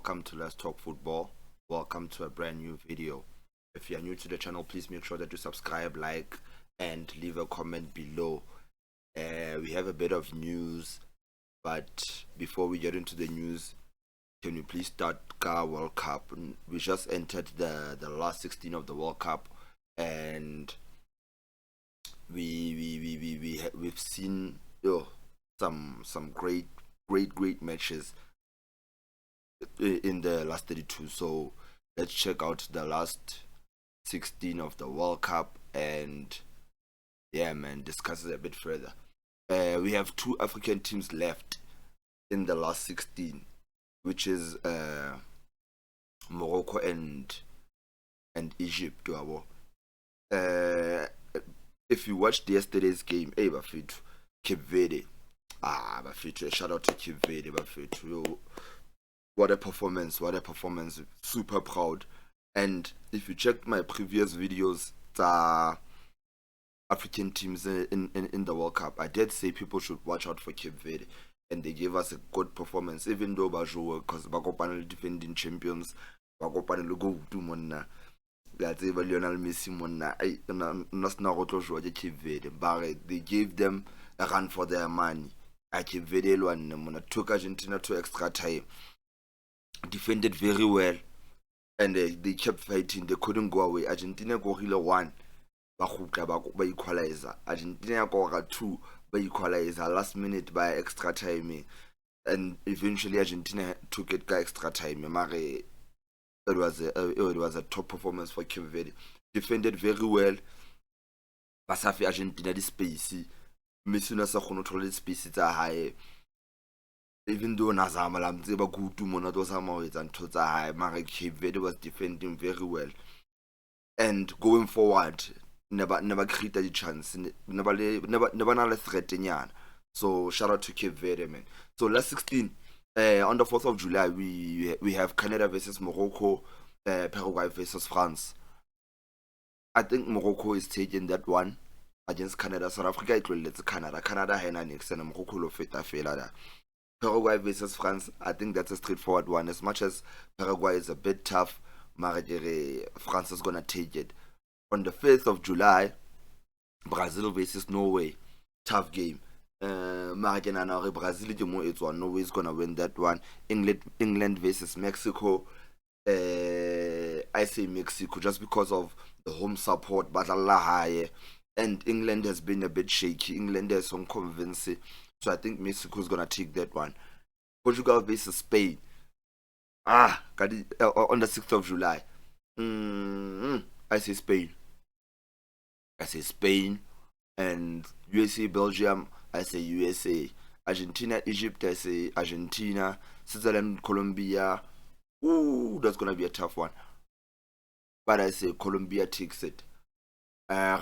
welcome to Let's Talk Football. Welcome to a brand new video. If you are new to the channel, please make sure that you subscribe, like, and leave a comment below. We have a bit of news, but before we get into the news, can you please start FIFA World Cup? We just entered the last 16 of the World Cup, and we've seen some great matches in the last 32. So let's check out the last 16 of the World Cup and discuss it a bit further. We have two African teams left in the last 16, which is Morocco and Egypt. If you watched yesterday's game, bafethu, Cape Verde. Bafethu, shout out to Cape Verde, bafethu. What a performance, super proud. And if you checked my previous videos, the African teams in the World Cup, I did say people should watch out for Cape Verde, and they gave us a good performance, even though Bajo, because Bakopanel defending champions, Bakopanel go to Mona. That's even Lionel Messi Mona. Cape Verde, but they gave them a run for their money. Cape Verde took Argentina to extra time. Defended very well, and they kept fighting. They couldn't go away. Argentina gorilla 1 ba equalizer. Argentina got 2 by equalizer last minute by extra time, and eventually Argentina took it by extra time. It was a top performance for Cape Verde. Defended very well. Basafi Argentina the space. Messi na sa kgona to le space tsa hae. Even though Nazama Lamzeba Gutu Monatosama is and Toza Mare Cape Verde was defending very well. And going forward, never created a chance. Never a threat. So shout out to Cape Verde, man. So last 16, on the 4th of July, we have Canada versus Morocco, Paraguay versus France. I think Morocco is taking that one against Canada. South Africa it will let Canada. Canada Henanix and Morocco lo feta fela. Paraguay versus France, I think that's a straightforward one. As much as Paraguay is a bit tough, France is gonna take it. On the 5th of July, Brazil versus Norway, tough game. Brazil Norway is gonna win that one. England versus Mexico. I say Mexico just because of the home support, but Allah, and England has been a bit shaky. England has some convincing. So I think Mexico is gonna take that one. Portugal versus Spain. On the 6th of July. I say Spain. And USA, Belgium. I say USA. Argentina, Egypt. I say Argentina. Switzerland, Colombia. Ooh, that's gonna be a tough one. But I say Colombia takes it. In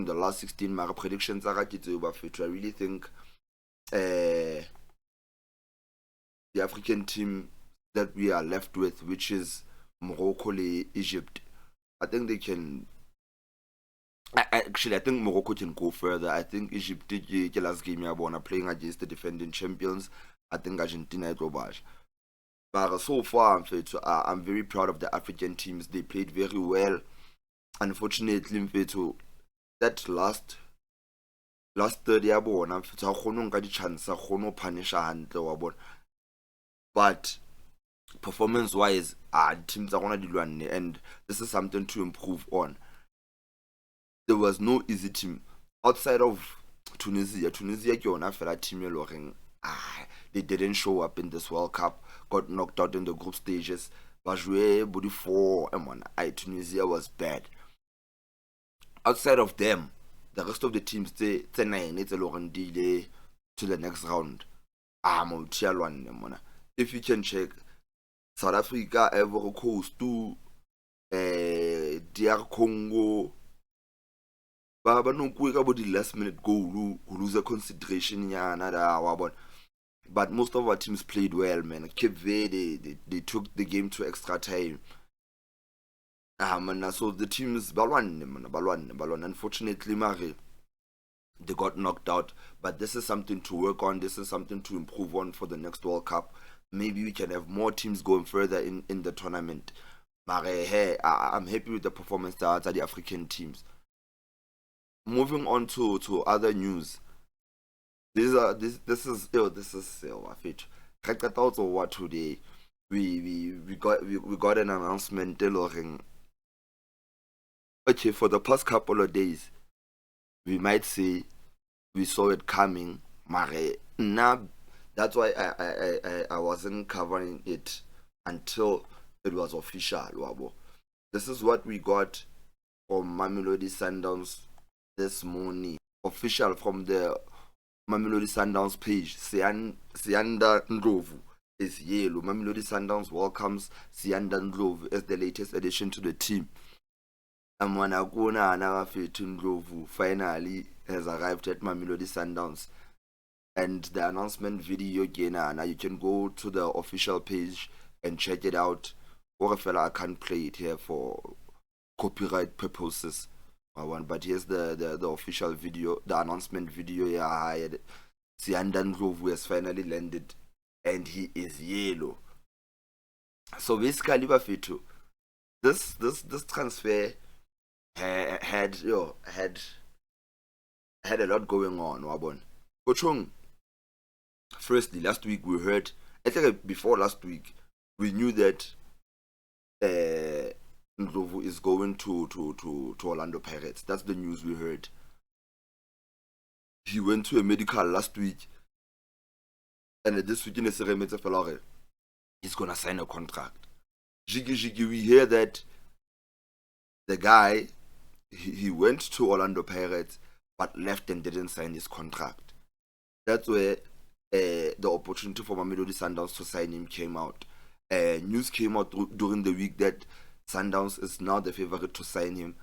the last 16 my predictions are I really think the African team that we are left with, which is Morocco, Egypt, I think they can. I think Morocco can go further. I think Egypt did the last game playing against the defending champions. I think Argentina it will bash. But so far, I'm very proud of the African teams. They played very well. Unfortunately, that last third year, but performance-wise, teams are going to do, and this is something to improve on. There was no easy team outside of Tunisia. Tunisia, team they didn't show up in this World Cup, got knocked out in the group stages. Tunisia was bad. Outside of them, the rest of the teams they it's a long delay to the next round. If you can check, South Africa, Ivory Coast, DR Congo, the last minute goal, lose a consideration, but most of our teams played well, man. Cape Verde, they took the game to extra time. So the teams balwan. Unfortunately, they got knocked out. But this is something to work on. This is something to improve on for the next World Cup. maybe we can have more teams going further in the tournament. But hey, I'm happy with the performance that the African teams. Moving on to other news. This is Afet. Also what today we got an announcement okay, for the past couple of days we might say we saw it coming, mare now that's why I wasn't covering it until it was official, wabo. This is what we got from Mamelodi Sundowns this morning. Official from the Mamelodi Sundowns page. Siyanda Ndlovu is yellow. Mamelodi Sundowns welcomes Siyanda Ndlovu as the latest addition to the team. And Mwanaguna Anawafetu Ndlovu finally has arrived at Mamelodi Sundowns. And the announcement video again, now you can go to the official page and check it out. Or fella, I can't play it here for copyright purposes. But here's the official video, the announcement video. Yeah, Siyanda Ndlovu has finally landed, and he is yellow. So basically, Bafito, this transfer had a lot going on. Wabon, Kochung. Firstly, last week we heard. I think before last week we knew that Ndlovu is going to Orlando Pirates. That's the news we heard. He went to a medical last week, and this week in the ceremony, he's gonna sign a contract. Jiggy, we hear that the guy he went to Orlando Pirates but left and didn't sign his contract. That's where the opportunity for Mamelodi Sundowns to sign him came out. News came out during the week that Sundowns is now the favorite to sign him,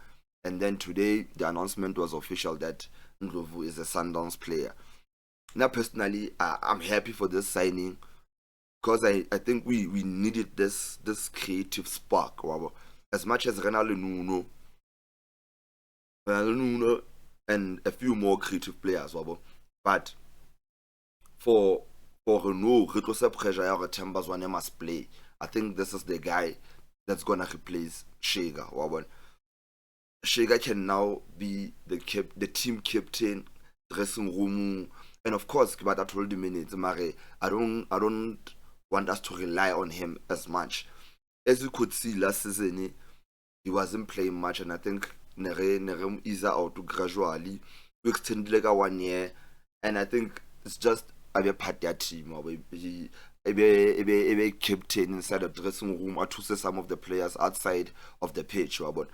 and then today the announcement was official that Ndlovu is a Sundowns player. Now personally, I'm happy for this signing because I think we needed this creative spark. As much as Ronaldo Nuno and a few more creative players, but for Renault, Retro pressure or Chambers one must play. I think this is the guy that's gonna replace Shega. Shega can now be the team captain, dressing room, and of course, but I told him minutes, Mare, I don't want us to rely on him as much. As you could see last season, he wasn't playing much, and I think Nere is out gradually. We extended like 1 year, and I think it's just a part their team or a captain inside the dressing room or to see some of the players outside of the pitch. But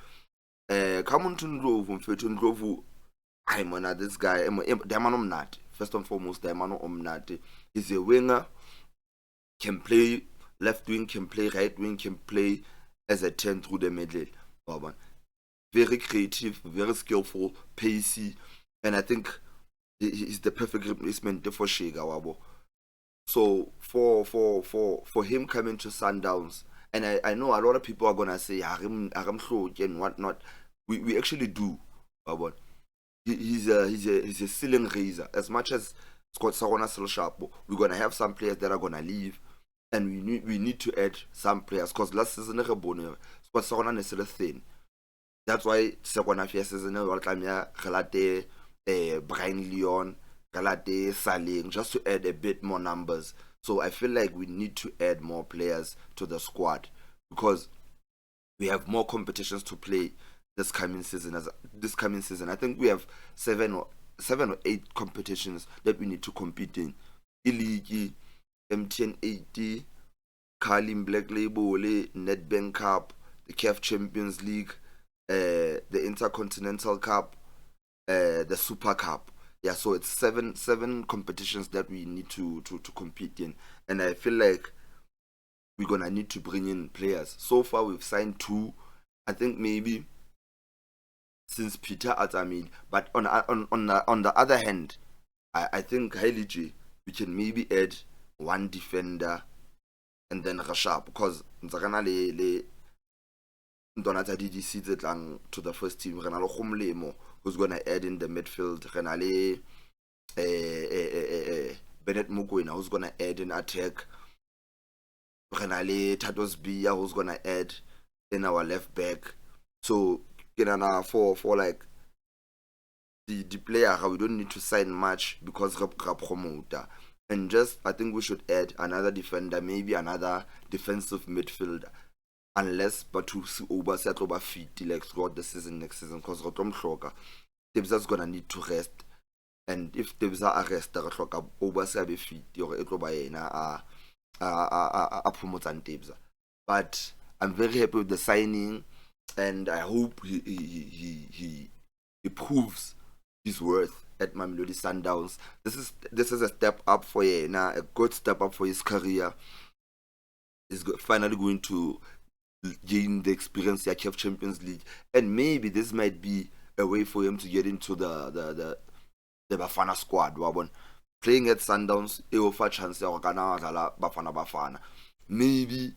come on to Ndlovu, I'm on this guy. First and foremost, he's a winger, can play left wing, can play right wing, can play as a 10 through the middle. Very creative, very skillful, pacey, and I think he's the perfect replacement for Shega. So for him coming to Sundowns, and I know a lot of people are gonna say Harim and whatnot. We actually do, but he's a ceiling raiser. As much as Scott Sarona still sharp, we're gonna have some players that are gonna leave, and we need to add some players because last season Scott Sarona is still thin. That's why second season relate Brian Leon, Galate, Saling, just to add a bit more numbers. So I feel like we need to add more players to the squad because we have more competitions to play this coming season. I think we have seven or 8 competitions that we need to compete in. Iligi, MTN 80, Carling Black Label, Nedbank Cup, the CAF Champions League, the Intercontinental Cup, the Super Cup. Yeah, so it's seven competitions that we need to compete in, and I feel like we're gonna need to bring in players. So far we've signed 2, I think maybe since Peter Atamil, but on the other hand, I think Hailey J, we can maybe add 1 defender and then Rashab, because Nzakana le Donata DDC to the first team. Renalo Khumlemo, who's gonna add in the midfield. Renale Bennett Mukwena, who's gonna add in attack. Renale Tatos B who's gonna add in our left back. So for like the player, we don't need to sign much because we promoter. And just I think we should add another defender, maybe another defensive midfielder. Unless Batusi Oba Satloba fit like throughout the season next season, because Rotom Shoka, Tebza's gonna need to rest. And if Tebza arrest the Shoka Oba Sabe fit, or Etloba a promote and Tebza. But I'm very happy with the signing, and I hope he proves his worth at Mamelodi Sundowns. This is a step up for Yena, a good step up for his career. He's finally going to gain the experience at CAF Champions League, and maybe this might be a way for him to get into the Bafana squad. Wabon playing at Sundowns, it offer chance ya kana Bafana. Maybe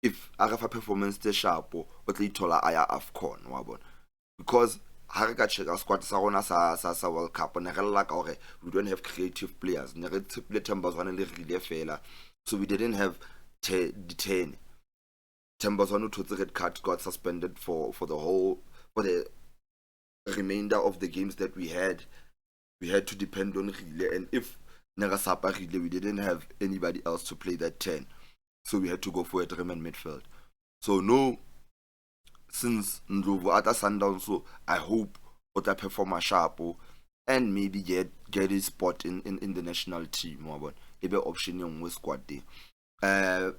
if Arafa performance the sharp or tola aya AFCON wabon, because ha re ka checka squad sa rona sa World Cup ne re lla ka hore we don't have creative players, ne re tsepile Thembazwane le rile fela, so we didn't have 10. Thembazwane who took the red card got suspended for the remainder of the games that we had. We had to depend on Rile, and if Nagasapa Rile, we didn't have anybody else to play that 10, so we had to go for a German midfield. So no, since Ndlovu at Sundowns, so I hope Ota perform a sharp and maybe get a spot in the national team. Maybe option young squad there.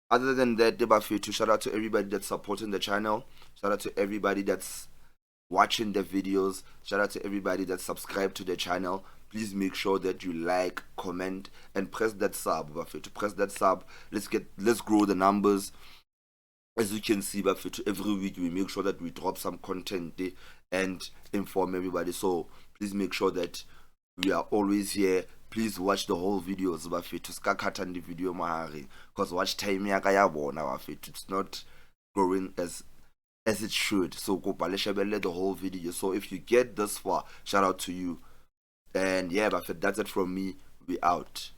Other than that, to shout out to everybody that's supporting the channel. Shout out to everybody that's watching the videos. Shout out to everybody that's subscribed to the channel. Please make sure that you like, comment, and press that sub. To press that sub, let's grow the numbers. As you can see, every week we make sure that we drop some content and inform everybody. So please make sure that we are always here. Please watch the whole videos to skakatan the video mahari, because watch time it's not growing as it should. So go the whole video. So if you get this far, shout out to you. And yeah, that's it from me. We out.